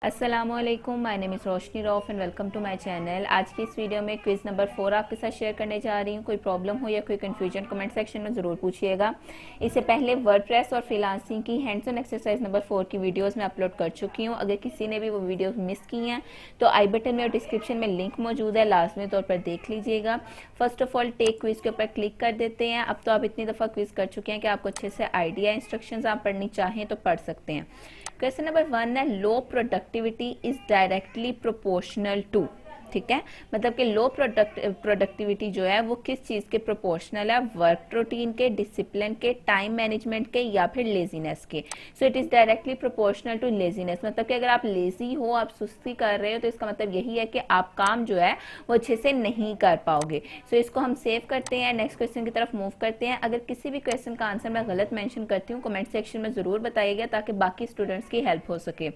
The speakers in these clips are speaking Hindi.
अस्सलामुअलैकुम, my name is Roshni Rauf and welcome to my channel. आज की इस वीडियो में क्विज़ नंबर 4 आपके साथ शेयर करने जा रही हूँ। कोई प्रॉब्लम हो या कोई कन्फ्यूजन कमेंट सेक्शन में ज़रूर पूछिएगा। इससे पहले वर्डप्रेस और फ्रीलांसिंग की हैंड्स ऑन एक्सरसाइज नंबर 4 की वीडियोस मैं अपलोड कर चुकी हूँ। अगर किसी ने भी वो वीडियो मिस की हैं तो आई बटन में और डिस्क्रिप्शन में लिंक मौजूद है, लाजमी तौर पर देख लीजिएगा। First of all take quiz के ऊपर क्लिक कर देते हैं। अब तो आप इतनी दफ़ा क्विज़ कर चुके हैं कि आपको अच्छे से आइडिया, इंस्ट्रक्शंस आप पढ़नी चाहें तो पढ़ सकते हैं। क्वेश्चन नंबर 1 है, low productivity is directly proportional to. ठीक है, मतलब कि लो प्रोडक्टिविटी जो है वो किस चीज़ के प्रोपोर्शनल है? वर्क रूटीन के, डिसिप्लिन के, टाइम मैनेजमेंट के या फिर लेजीनेस के। So it is directly proportional to laziness. मतलब कि अगर आप लेजी हो, आप सुस्ती कर रहे हो, तो इसका मतलब यही है कि आप काम जो है वो अच्छे से नहीं कर पाओगे। सो इसको हम सेव करते हैं, नेक्स्ट क्वेश्चन की तरफ मूव करते हैं। अगर किसी भी क्वेश्चन का आंसर मैं गलत मेंशन करती हूँ कमेंट सेक्शन में ज़रूर बताइएगा ताकि बाकी स्टूडेंट्स की हेल्प हो सके।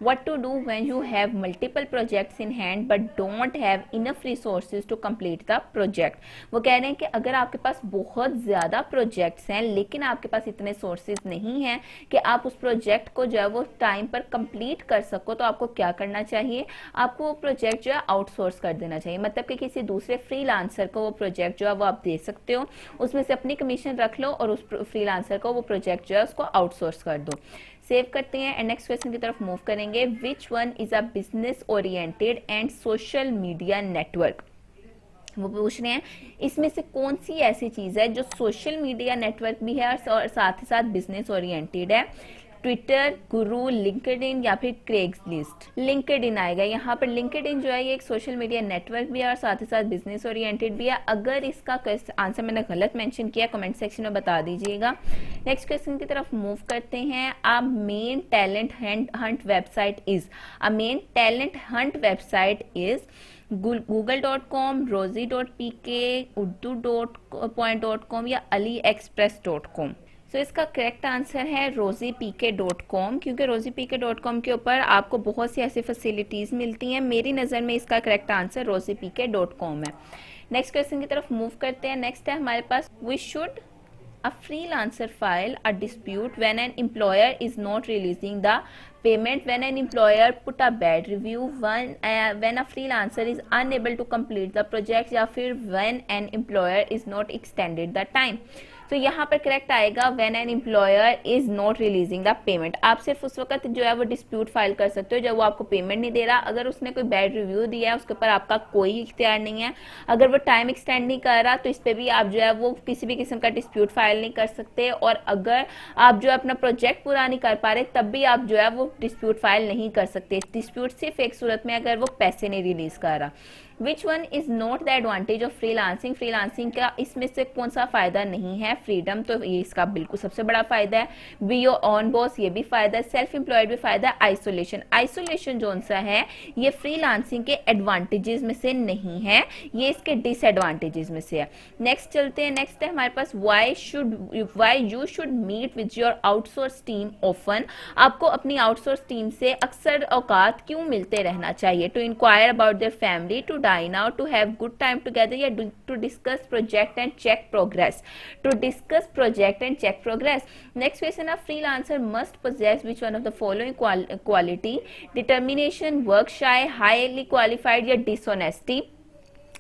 What to do when you have multiple projects in hand but don't have enough resources to complete the project? वो कह रहे हैं कि अगर आपके पास बहुत ज़्यादा प्रोजेक्ट्स हैं लेकिन आपके पास इतने सोर्सेज नहीं हैं कि आप उस प्रोजेक्ट को जो है वो टाइम पर कंप्लीट कर सको, तो आपको क्या करना चाहिए? आपको वो प्रोजेक्ट जो है आउटसोर्स कर देना चाहिए। मतलब कि किसी दूसरे फ्रीलांसर को वो प्रोजेक्ट जो है वो आप दे सकते हो, उसमें से अपनी कमीशन रख लो और उस फ्रीलांसर को वो प्रोजेक्ट जो है उसको आउटसोर्स कर दो। सेव करते हैं एंड नेक्स्ट क्वेश्चन की तरफ मूव करेंगे। Which one is a business oriented and social media network? वो पूछ रहे हैं इसमें से कौन सी ऐसी चीज़ है जो सोशल मीडिया नेटवर्क भी है और साथ ही साथ बिजनेस ओरिएंटेड है? ट्विटर, गुरु, लिंक्डइन या फिर क्रेग्सलिस्ट? लिंक्डइन आएगा यहाँ पर। लिंक्डइन जो है ये एक सोशल मीडिया नेटवर्क भी है और साथ ही साथ बिजनेस ओरिएंटेड भी है। अगर इसका आंसर मैंने गलत मेंशन किया कमेंट सेक्शन में बता दीजिएगा। नेक्स्ट क्वेश्चन की तरफ मूव करते हैं। अ main talent Hunt website is? A main talent Hunt website is google.com, rosie.pk, urdu.point.com या aliexpress.com? सो इसका करेक्ट आंसर है rosie.pk.com, क्योंकि rosie.pk.com के ऊपर आपको बहुत सी ऐसी फैसिलिटीज़ मिलती हैं। मेरी नज़र में इसका करेक्ट आंसर rosie.pk.com है। नेक्स्ट क्वेश्चन की तरफ मूव करते हैं। नेक्स्ट है हमारे पास, we should a freelancer file a dispute when an employer is not releasing the payment, when an employer put a bad review, when a freelancer is unable to complete the project या फिर when an employer is not extended the time? तो यहाँ पर करेक्ट आएगा when an employer is not releasing the payment. आप सिर्फ उस वक्त जो है वो डिस्प्यूट फाइल कर सकते हो जब वो आपको पेमेंट नहीं दे रहा। अगर उसने कोई बैड रिव्यू दिया है उसके ऊपर आपका कोई इख्तियार नहीं है। अगर वो टाइम एक्सटेंड नहीं कर रहा तो इस पर भी आप जो है वो किसी भी किस्म का डिस्प्यूट फाइल नहीं कर सकते। और अगर आप जो है अपना प्रोजेक्ट पूरा नहीं कर पा रहे तब भी आप जो है वो डिस्प्यूट फाइल नहीं कर सकते। डिस्प्यूट सिर्फ एक सूरत में अगर वो पैसे नहीं रिलीज कर रहा। Which one is not the advantage of freelancing? Freelancing का इसमें से कौन सा फायदा नहीं है? फ्रीडम, तो ये इसका बिल्कुल सबसे बड़ा फायदा है। बी योर ऑन बॉस, ये भी फायदा है। सेल्फ एम्प्लॉयड भी फायदा है। आइसोलेशन, आइसोलेशन जो सा है ये फ्रीलांसिंग के एडवांटेजेस में से नहीं है, ये इसके डिसएडवांटेजेस में से है। नेक्स्ट चलते हैं। नेक्स्ट है हमारे पास, why you should meet with your outsource team often? आपको अपनी आउटसोर्स टीम से अक्सर औकात क्यों मिलते रहना चाहिए? To inquire about their family, to dine out, to have good time together या to discuss project and check progress? To discuss project and check progress. Next question, a freelancer must possess which one of the following quality? Determination, work shy, highly qualified या dishonesty?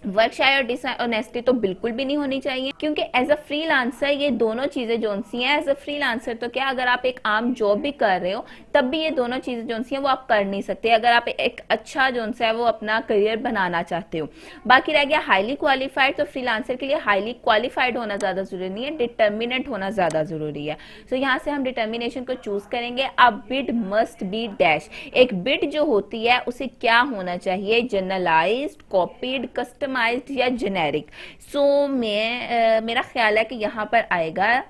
वर्क शाय और डिसऑनेस्टी तो बिल्कुल भी नहीं होनी चाहिए, क्योंकि एज अ फ्रीलांसर ये दोनों चीजें जो सी हैं, एज अ फ्रीलांसर तो क्या, अगर आप एक आम जॉब भी कर रहे हो तब भी ये दोनों चीजें जो सी हैं वो आप कर नहीं सकते अगर आप एक अच्छा जो सा है वो अपना करियर बनाना चाहते हो। बाकी रह गया हाईली क्वालिफाइड, तो फ्रीलांसर के लिए हाईली क्वालिफाइड होना ज्यादा जरूरी नहीं है, डिटर्मिनेंट होना ज्यादा जरूरी है। सो यहाँ से हम डिटर्मिनेशन को चूज करेंगे। अ बिड मस्ट बी डैश, एक बिड जो होती है उसे क्या होना चाहिए? जनरलाइज्ड, कॉपीड, कस्टम या जेनेरिक? सो मेरा ख्याल है कि यहाँ पर आएगा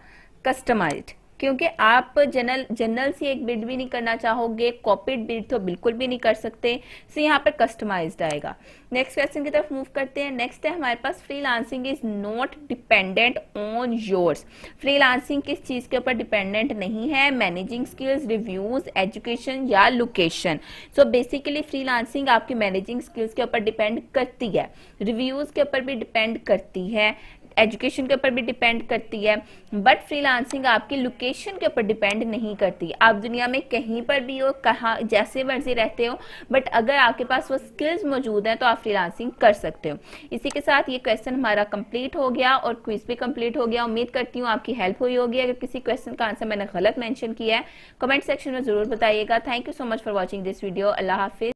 कस्टमाइज्ड, क्योंकि आप जनरल से एक बिड भी नहीं करना चाहोगे, कॉपीड बिड तो बिल्कुल भी नहीं कर सकते। सो यहाँ पर कस्टमाइज्ड आएगा। नेक्स्ट क्वेश्चन की तरफ मूव करते हैं। नेक्स्ट है हमारे पास, freelancing is not dependent on yours? Freelancing किस चीज के ऊपर डिपेंडेंट नहीं है? मैनेजिंग स्किल्स, रिव्यूज, एजुकेशन या लोकेशन? सो बेसिकली फ्रीलांसिंग आपकी मैनेजिंग स्किल्स के ऊपर डिपेंड करती है, रिव्यूज के ऊपर भी डिपेंड करती है, एजुकेशन के ऊपर भी डिपेंड करती है, बट फ्रीलांसिंग आपकी लोकेशन के ऊपर डिपेंड नहीं करती। आप दुनिया में कहीं पर भी हो, कहाँ जैसे मर्जी रहते हो, बट अगर आपके पास वो स्किल्स मौजूद हैं तो आप फ्रीलांसिंग कर सकते हो। इसी के साथ ये क्वेश्चन हमारा कंप्लीट हो गया और क्विज भी कंप्लीट हो गया। उम्मीद करती हूँ आपकी हेल्प हुई होगी। अगर किसी क्वेश्चन का आंसर मैंने गलत मेंशन किया है कमेंट सेक्शन में जरूर बताइएगा। Thank you so much for watching this video. Allah Hafiz.